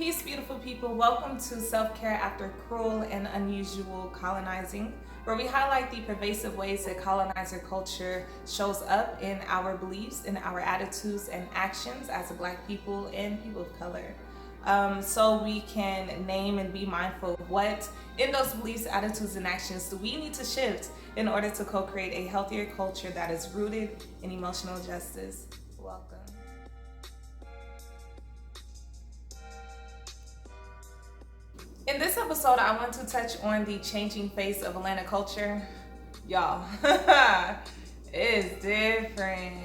Peace, beautiful people. Welcome to Self-Care after Cruel and Unusual Colonizing, where we highlight the pervasive ways that colonizer culture shows up in our beliefs, in our attitudes and actions as a Black people and people of color. So we can name and be mindful of what in those beliefs, attitudes, and actions do we need to shift in order to co-create a healthier culture that is rooted in emotional justice. Welcome. In this episode, I want to touch on the changing face of Atlanta culture. Y'all, it's different.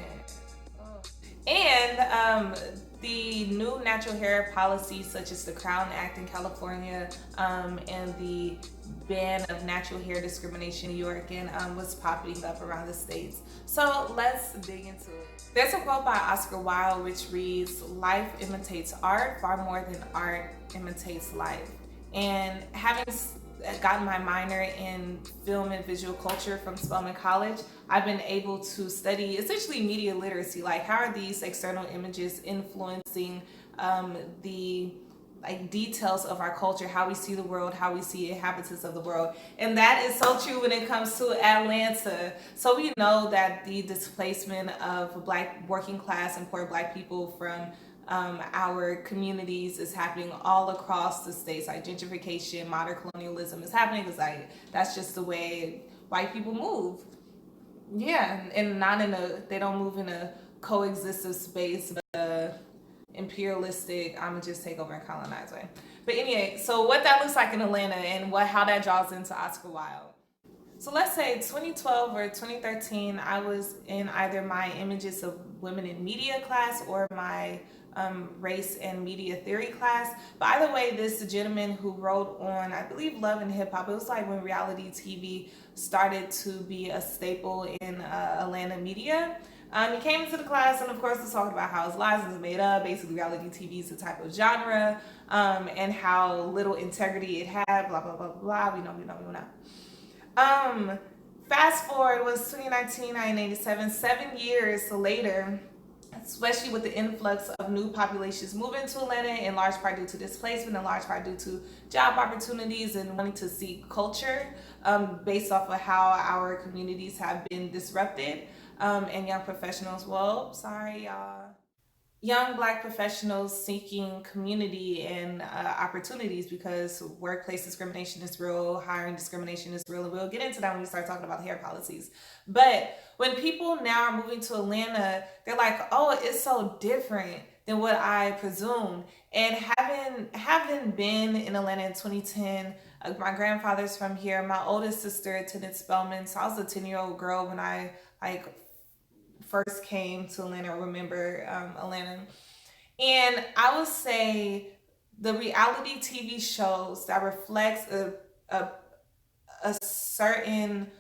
And the new natural hair policies, such as the Crown Act in California and the ban of natural hair discrimination in New York, and what's popping up around the states. So let's dig into it. There's a quote by Oscar Wilde which reads, "Life imitates art far more than art imitates life." And having gotten my minor in film and visual culture from Spelman College, I've been able to study essentially media literacy. Like, how are these external images influencing the details of our culture, how we see the world, how we see inhabitants of the world. And that is so true when it comes to Atlanta. So we know that the displacement of Black working class and poor Black people from our communities is happening all across the states. Like, gentrification, modern colonialism is happening because that's just the way white people move. Yeah, and not in they don't move in a coexistive space, but imperialistic, I'm gonna just take over and colonize way. But anyway, so what that looks like in Atlanta and how that draws into Oscar Wilde. So let's say 2012 or 2013, I was in either my images of women in media class or my race and media theory class. But either way, this gentleman who wrote on, I believe, Love and Hip Hop, it was like when reality TV started to be a staple in Atlanta media. He came into the class and of course was talking about how his lives is made up, basically reality TV is a type of genre, and how little integrity it had, blah, blah, blah, blah, we know. Fast forward was 2019, 1987, 7 years later, especially with the influx of new populations moving to Atlanta, in large part due to displacement, in large part due to job opportunities and wanting to seek culture based off of how our communities have been disrupted, and young professionals, young Black professionals seeking community and opportunities, because workplace discrimination is real, hiring discrimination is real, and we'll get into that when we start talking about hair policies. But when people now are moving to Atlanta, they're like, oh, it's so different than what I presumed. And having been in Atlanta in 2010, my grandfather's from here, my oldest sister attended Spelman, so I was a 10-year-old girl when I first came to Atlanta, or remember Atlanta. And I would say the reality TV shows that reflects a certain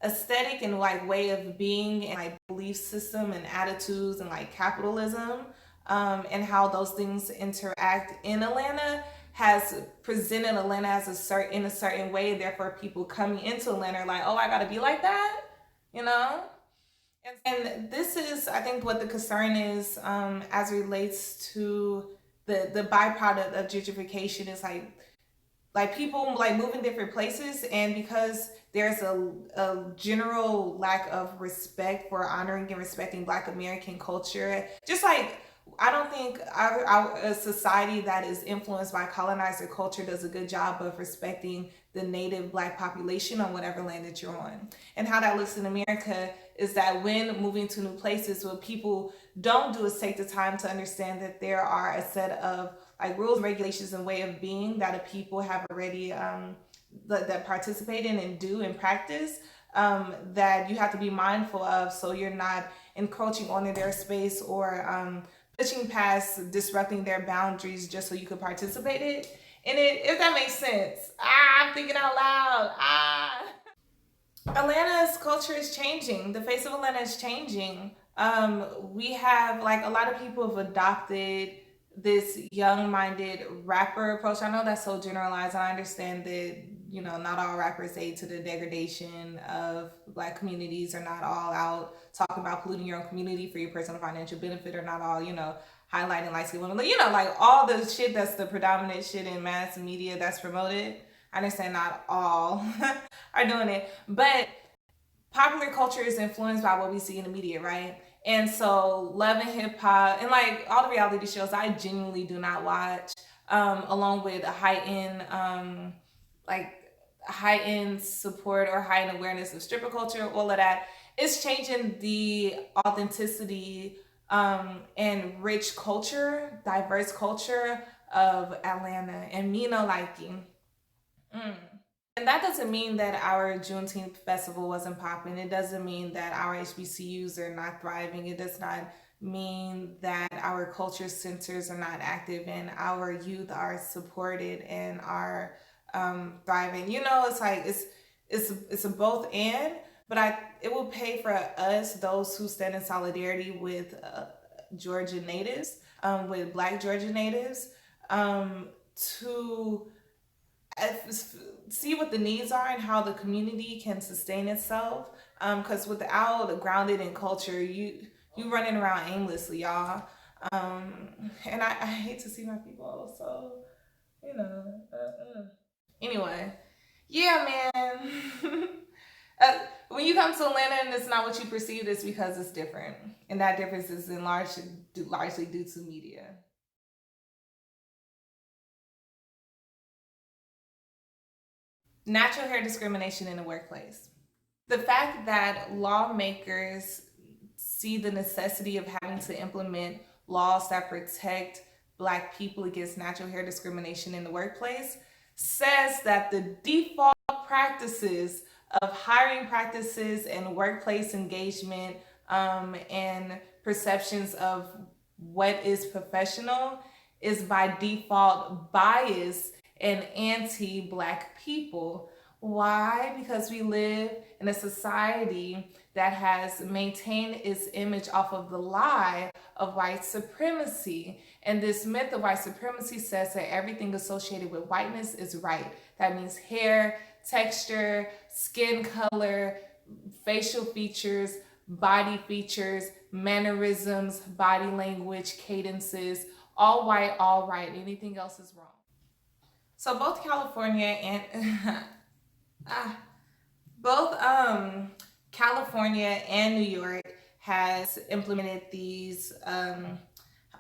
aesthetic and way of being and belief system and attitudes and capitalism, and how those things interact in Atlanta has presented Atlanta as in a certain way. Therefore, people coming into Atlanta are like, oh, I gotta be like that, you know? And this is, I think, what the concern is as it relates to the byproduct of gentrification is people moving different places, and because there's a general lack of respect for honoring and respecting Black American culture, just I don't think a society that is influenced by colonizer culture does a good job of respecting the native Black population on whatever land that you're on. And how that looks in America is that when moving to new places, what people don't do is take the time to understand that there are a set of rules, regulations, and way of being that a people have already that participate in and do and practice, that you have to be mindful of, so you're not encroaching onto their space or pushing past, disrupting their boundaries just so you could participate in it, if that makes sense. I'm thinking out loud. Atlanta's culture is changing. The face of Atlanta is changing. We have a lot of people have adopted this young-minded rapper approach. I know that's so generalized, and I understand that not all rappers aid to the degradation of Black communities, or not all out talking about polluting your own community for your personal financial benefit, or not all highlighting light skinned women. Like, you know, like all the shit that's the predominant shit in mass media that's promoted. I understand not all are doing it, but popular culture is influenced by what we see in the media, right? And so, Love and Hip Hop and like all the reality shows, I genuinely do not watch. Along with a like high end support or high end awareness of stripper culture, all of that, it's changing the authenticity and rich culture, diverse culture of Atlanta and me no liking. Mm. And that doesn't mean that our Juneteenth festival wasn't popping. It doesn't mean that our HBCUs are not thriving. It does not mean that our culture centers are not active and our youth are supported and are thriving. You know, it's like it's a both and. But it will pay for us, those who stand in solidarity with Georgia natives, with Black Georgia natives, to see what the needs are and how the community can sustain itself. Because without grounded in culture, you running around aimlessly, y'all. And I hate to see my people, so you know. Anyway, yeah, man. When you come to Atlanta and it's not what you perceive, it's because it's different, and that difference is largely due to media. Natural hair discrimination in the workplace. The fact that lawmakers see the necessity of having to implement laws that protect Black people against natural hair discrimination in the workplace says that the default practices of hiring practices and workplace engagement and perceptions of what is professional is by default biased and anti-Black people. Why? Because we live in a society that has maintained its image off of the lie of white supremacy. And this myth of white supremacy says that everything associated with whiteness is right. That means hair, texture, skin color, facial features, body features, mannerisms, body language, cadences, all white, all right. Anything else is wrong. So both California and both California and New York has implemented these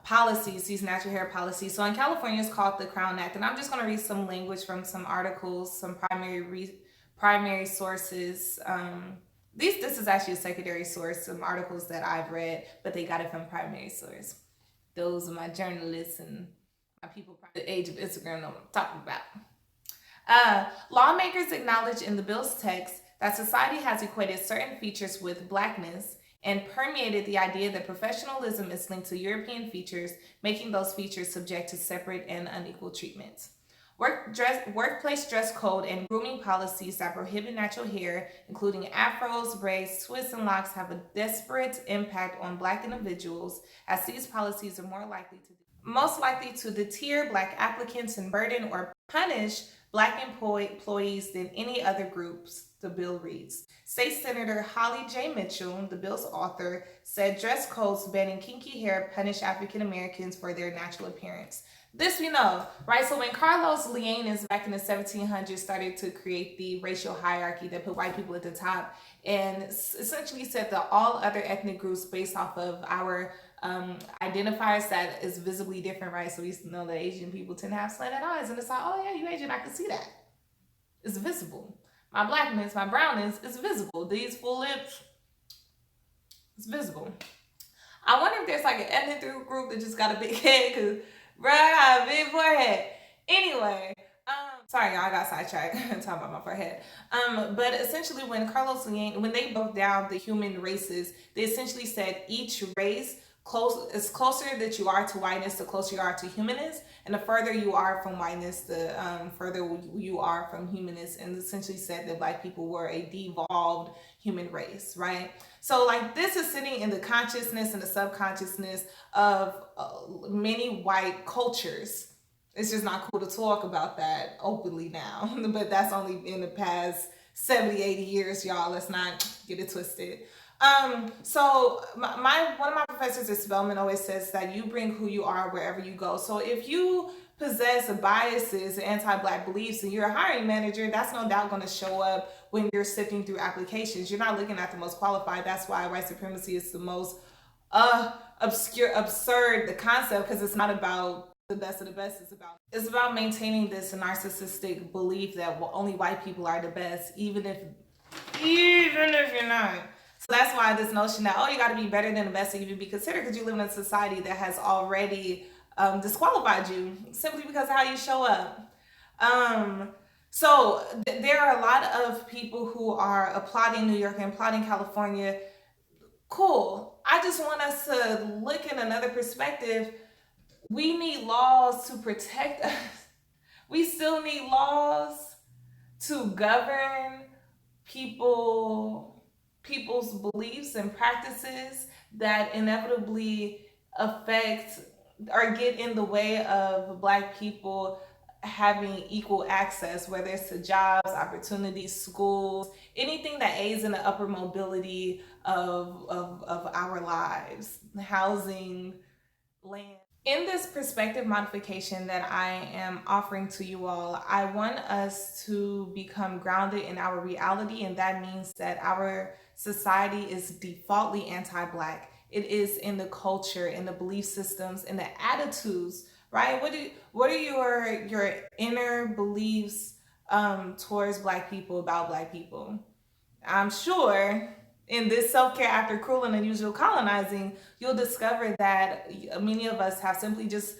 policies, these natural hair policies. So in California, it's called the Crown Act, and I'm just going to read some language from some articles, some primary sources. This is actually a secondary source, some articles that I've read, but they got it from primary source. Those are my journalists and my people the age of Instagram know what I'm talking about. Lawmakers acknowledge in the bill's text that society has equated certain features with Blackness and permeated the idea that professionalism is linked to European features, making those features subject to separate and unequal treatment. Workplace dress code and grooming policies that prohibit natural hair, including afros, braids, twists, and locks, have a disparate impact on Black individuals, as these policies are most likely to deter Black applicants and burden or punish Black employees than any other groups, the bill reads. State Senator Holly J. Mitchell, the bill's author, said dress codes banning kinky hair punish African Americans for their natural appearance. This we know, right? So when Carlos Leonis back in the 1700s started to create the racial hierarchy that put white people at the top and essentially said that all other ethnic groups based off of our identifiers that is visibly different, right? So we know that Asian people tend to have slanted eyes, and it's like, oh yeah, you Asian, I can see that. It's visible. My Blackness, my brownness is visible. These full lips, it's visible. I wonder if there's like an ethnic group that just got a big head, because bruh, I got a big forehead. Anyway, sorry y'all, I got sidetracked talking about my forehead. But essentially when when they broke down the human races, they essentially said each race is closer that you are to whiteness, the closer you are to humanness, and the further you are from whiteness, the further you are from humanness, and essentially said that Black people were a devolved human race, right? So like this is sitting in the consciousness and the subconsciousness of many white cultures. It's just not cool to talk about that openly now, but that's only in the past 70, 80 years, y'all. Let's not get it twisted. So my one of my professors at Spelman always says that you bring who you are wherever you go. So if you possess biases and anti-black beliefs and you're a hiring manager, that's no doubt going to show up when you're sifting through applications. You're not looking at the most qualified. That's why white supremacy is the most obscure, absurd the concept, because it's not about the best of the best. It's about maintaining this narcissistic belief that only white people are the best, even if you're not. So that's why this notion that, oh, you got to be better than the best to even be considered, because you live in a society that has already disqualified you simply because of how you show up. There are a lot of people who are applauding New York and applauding California. Cool. I just want us to look in another perspective. We need laws to protect us. We still need laws to govern people's beliefs and practices that inevitably affect or get in the way of black people having equal access, whether it's to jobs, opportunities, schools, anything that aids in the upper mobility of our lives, housing, land. In this perspective modification that I am offering to you all, I want us to become grounded in our reality, and that means that our society is defaultly anti-black. It is in the culture, in the belief systems, in the attitudes, right? What are your inner beliefs towards black people, about black people? I'm sure in this self-care after cruel and unusual colonizing, you'll discover that many of us have simply just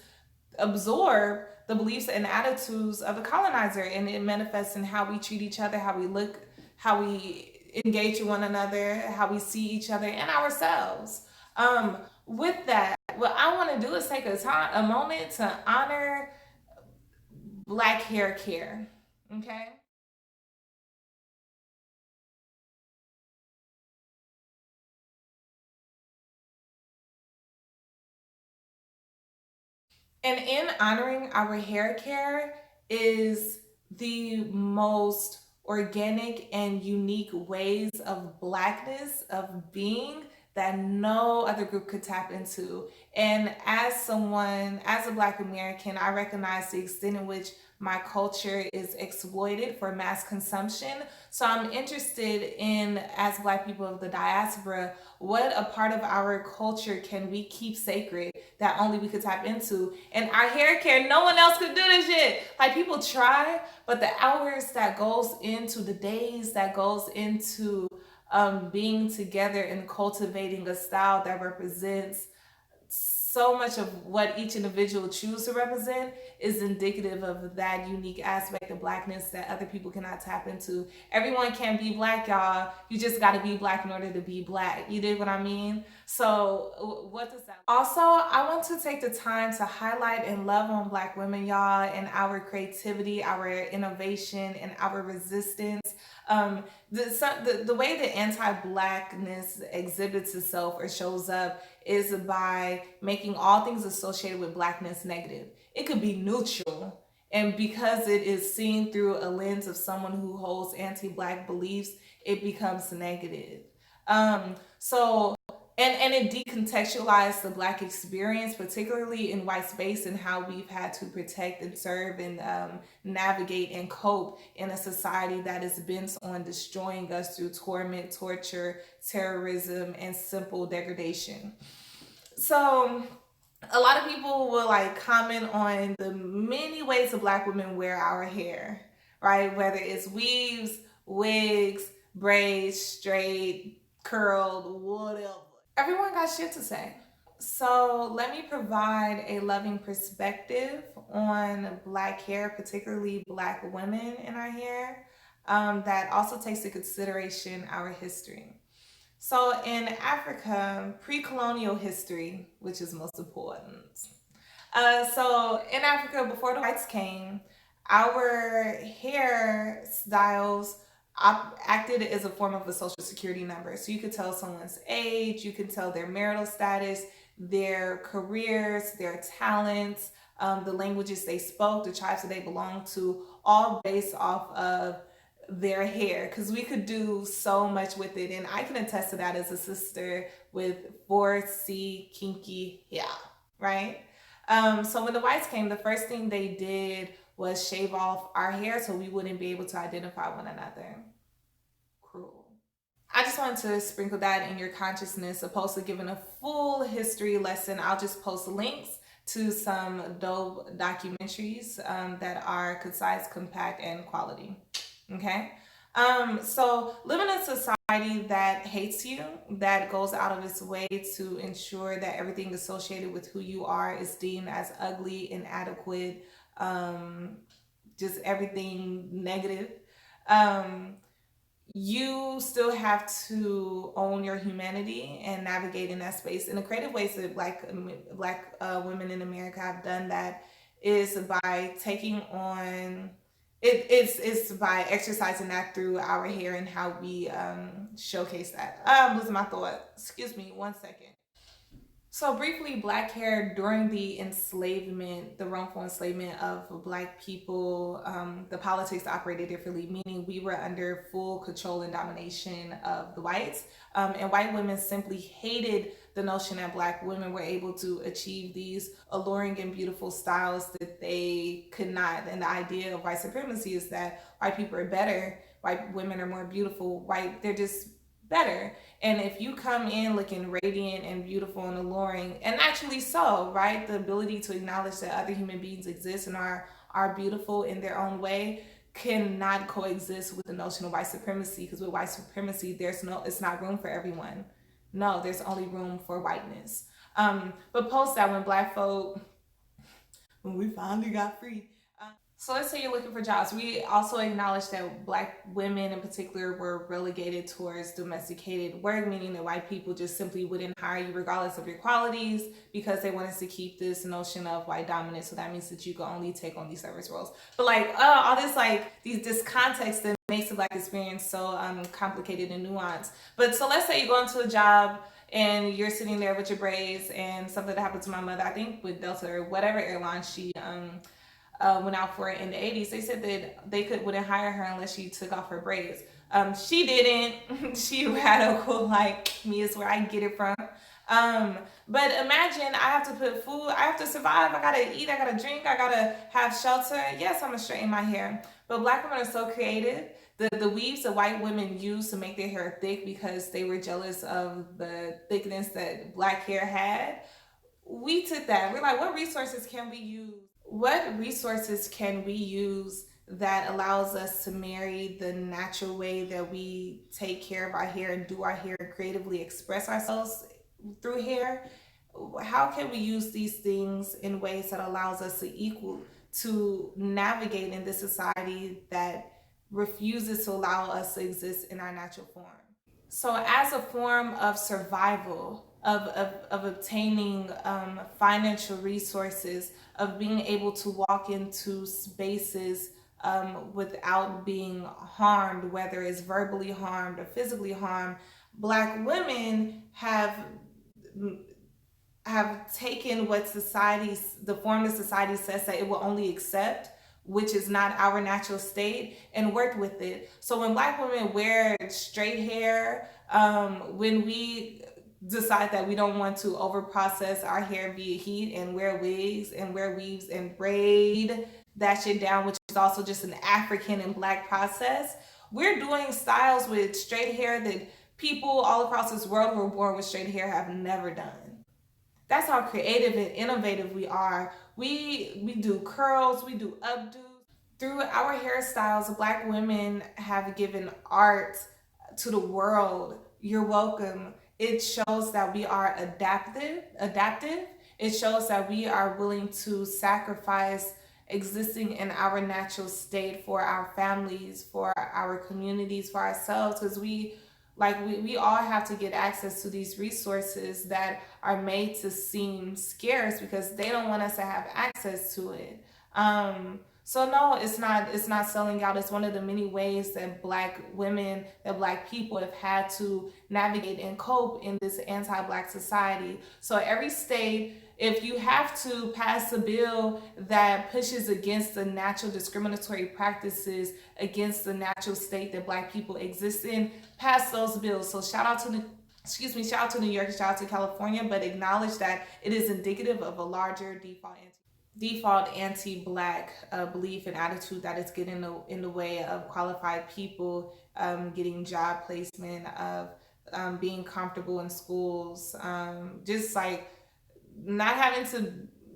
absorbed the beliefs and attitudes of the colonizer, and it manifests in how we treat each other, how we look, how we engage with one another, how we see each other and ourselves. With that, what I want to do is take a moment to honor Black hair care. Okay. And in honoring our hair care is the most organic and unique ways of blackness, of being, that no other group could tap into. And as a black American, I recognize the extent in which my culture is exploited for mass consumption. So I'm interested in, as black people of the diaspora, what a part of our culture can we keep sacred that only we could tap into. And our hair care, no one else could do this shit. Like, people try, but the hours that goes into, the days that goes into being together and cultivating a style that represents so much of what each individual chooses to represent is indicative of that unique aspect of blackness that other people cannot tap into. Everyone can't be black, y'all. You just got to be black in order to be black. You dig what I mean? So what does that? Also, I want to take the time to highlight and love on black women, y'all, and our creativity, our innovation, and our resistance. The way that anti-blackness exhibits itself or shows up is by making all things associated with blackness negative. It could be neutral, and because it is seen through a lens of someone who holds anti-black beliefs, it becomes negative. So and it decontextualized the black experience, particularly in white space, and how we've had to protect and serve and navigate and cope in a society that is bent on destroying us through torment, torture, terrorism, and simple degradation. So a lot of people will like comment on the many ways that black women wear our hair, right? Whether it's weaves, wigs, braids, straight, curled, whatever. Everyone got shit to say. So let me provide a loving perspective on black hair, particularly black women in our hair, that also takes into consideration our history. So in Africa, pre-colonial history, which is most important. So in Africa, before the whites came, our hair styles acted as a form of a social security number. So you could tell someone's age, you can tell their marital status, their careers, their talents, the languages they spoke, the tribes that they belonged to, all based off of their hair, because we could do so much with it. And I can attest to that as a sister with 4C kinky hair, right? So when the whites came, the first thing they did was shave off our hair so we wouldn't be able to identify one another. Cruel. I just wanted to sprinkle that in your consciousness, opposed to giving a full history lesson. I'll just post links to some dope documentaries that are concise, compact, and quality. Okay? So living in a society that hates you, that goes out of its way to ensure that everything associated with who you are is deemed as ugly, inadequate, just everything negative. Um, you still have to own your humanity and navigate in that space in a creative ways that black women in America have done that is by taking on it's by exercising that through our hair and how we showcase that. I'm losing my thought. Excuse me, 1 second. So briefly, black hair during the enslavement, the wrongful enslavement of black people, the politics operated differently, meaning we were under full control and domination of the whites. And white women simply hated the notion that black women were able to achieve these alluring and beautiful styles that they could not. And the idea of white supremacy is that white people are better, white women are more beautiful, they're just better. And if you come in looking radiant and beautiful and alluring, and actually so, right? The ability to acknowledge that other human beings exist and are beautiful in their own way cannot coexist with the notion of white supremacy, because with white supremacy, it's not room for everyone. No, there's only room for whiteness. But post that when we finally got free. So let's say you're looking for jobs. We also acknowledge that black women in particular were relegated towards domesticated work, meaning that white people just simply wouldn't hire you regardless of your qualities because they wanted to keep this notion of white dominance. So that means that you can only take on these service roles. But all this context that makes the black experience so complicated and nuanced. But so let's say you go into a job and you're sitting there with your braids, and something that happened to my mother, I think with Delta or whatever airline she went out for it in the 80s. They said that they wouldn't hire her unless she took off her braids. She didn't. She radical like me is where I get it from. But imagine I have to put food, I have to survive, I gotta eat, I gotta drink, I gotta have shelter. Yes, I'm gonna straighten my hair. But black women are so creative. The weaves that white women use to make their hair thick because they were jealous of the thickness that black hair had. We took that. We're like, what resources can we use? What resources can we use that allows us to marry the natural way that we take care of our hair and do our hair and creatively express ourselves through hair? How can we use these things in ways that allows us to navigate in this society that refuses to allow us to exist in our natural form? So as a form of survival, of obtaining financial resources, of being able to walk into spaces without being harmed, whether it's verbally harmed or physically harmed, black women have taken the form that society says that it will only accept, which is not our natural state, and worked with it. So when black women wear straight hair, when we decide that we don't want to over process our hair via heat and wear wigs and wear weaves and braid that shit down, which is also just an African and black process, we're doing styles with straight hair that people all across this world who are born with straight hair have never done. That's how creative and innovative we are. We do curls, we do updos. Through our hairstyles, black women have given art to the world. You're welcome. It shows that we are adaptive. It shows that we are willing to sacrifice existing in our natural state for our families, for our communities, for ourselves, because we all have to get access to these resources that are made to seem scarce because they don't want us to have access to it. So no, it's not selling out. It's one of the many ways that black women, that black people have had to navigate and cope in this anti-black society. So every state If you have to pass a bill that pushes against the natural discriminatory practices against the natural state that Black people exist in, pass those bills. So shout out to shout out to New York, shout out to California, but acknowledge that it is indicative of a larger default anti-Black belief and attitude that is getting in the way of qualified people getting job placement, of being comfortable in schools, just like not having to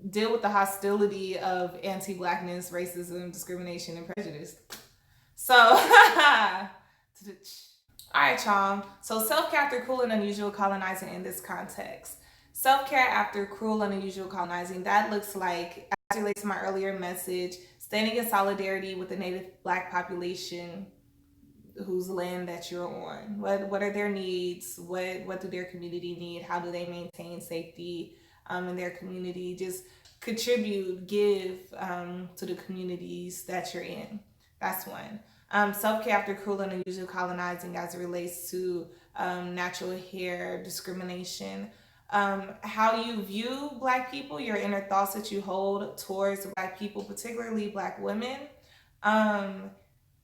deal with the hostility of anti-Blackness, racism, discrimination, and prejudice. So, all right, y'all. So, self-care after cruel and unusual colonizing in this context. Self-care after cruel and unusual colonizing, that looks like, as it relates to my earlier message, standing in solidarity with the Native Black population whose land that you're on. What are their needs? What do their community need? How do they maintain safety in their community? Just contribute, give to the communities that you're in. That's one. Self-care after cruel and unusual colonizing as it relates to natural hair discrimination. How you view Black people, your inner thoughts that you hold towards Black people, particularly Black women.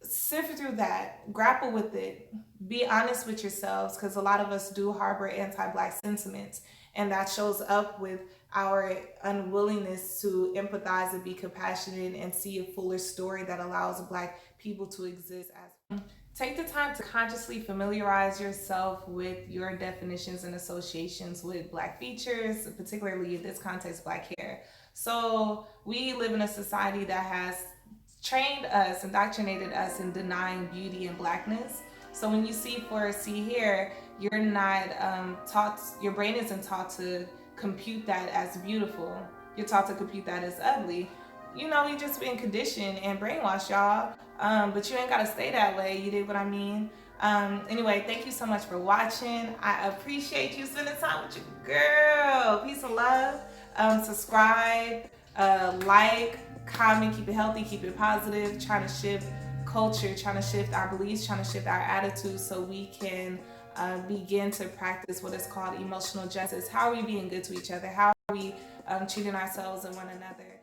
Sift through that, grapple with it, be honest with yourselves, because a lot of us do harbor anti-Black sentiments, and that shows up with our unwillingness to empathize and be compassionate and see a fuller story that allows Black people to exist as. Take the time to consciously familiarize yourself with your definitions and associations with Black features, particularly in this context, Black hair. So we live in a society that has trained us, indoctrinated us in denying beauty and Blackness. So when you see hair, you're not taught, your brain isn't taught to compute that as beautiful. You're taught to compute that as ugly. You know, we just been conditioned and brainwashed, y'all. But you ain't gotta stay that way. You dig what I mean? Anyway, thank you so much for watching. I appreciate you spending time with your girl. Peace and love. Subscribe, like, comment, keep it healthy, keep it positive, trying to shift culture, trying to shift our beliefs, trying to shift our attitudes so we can begin to practice what is called emotional justice. How are we being good to each other? How are we treating ourselves and one another?